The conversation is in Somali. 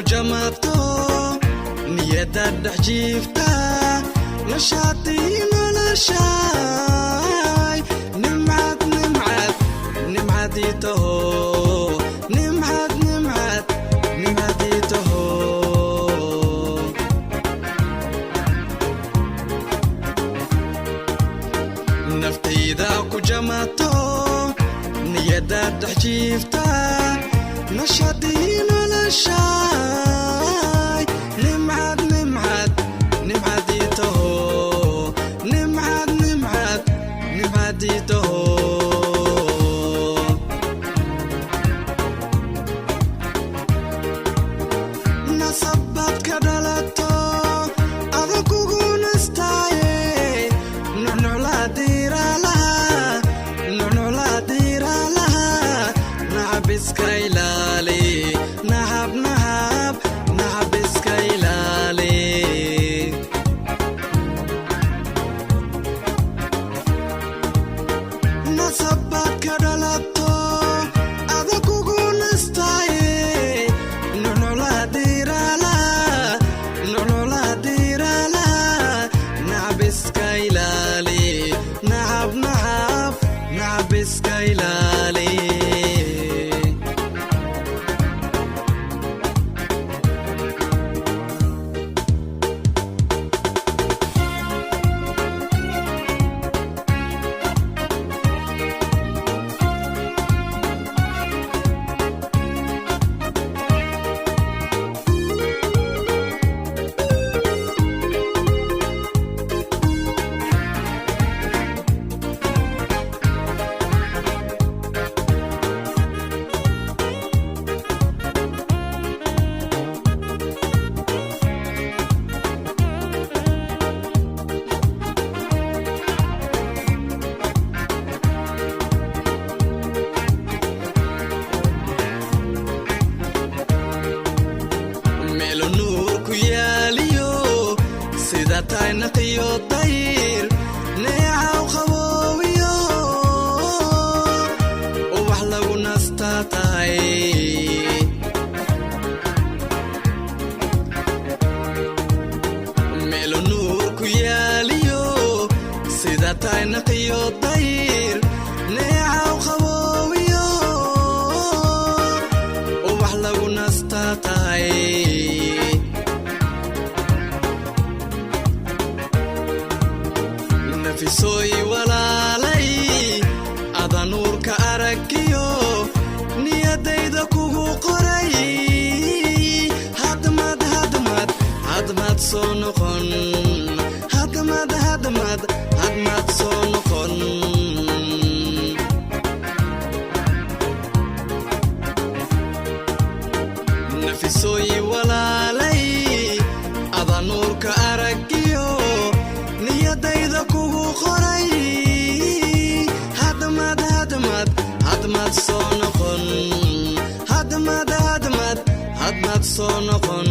jamato niyada dhajifta nashati noloshay nimad nimcadito nimcadito naftayda ku jamato niyada dhajifta nashati noloshay nimcad nimcadito nimcadito nasabad ka dhalato adakugu nastaye nucnucla dira laha nacab iska ilaali nacab iska ilaali nasabad ka dhalato adakugu nastaye nucnucla dira laha nacab iska ilaali nacab iska ilaali taynqiyo dayr neecaw qaboobiyo wax lagu nastaa tahay meelo nuur ku yaaliyo sida taynqiyo dayr neecaw qaboobiyo wax lagu nastaa tahay nafisoy walaalay ada nuurka aragiyo niyadayda kugu qoray hadmad soo noqon hadmad soo noqon nafisoy walaalay ada nuurka aragiyo niyadayda kugu qoray hadmad soo noqon hadmad soo noqon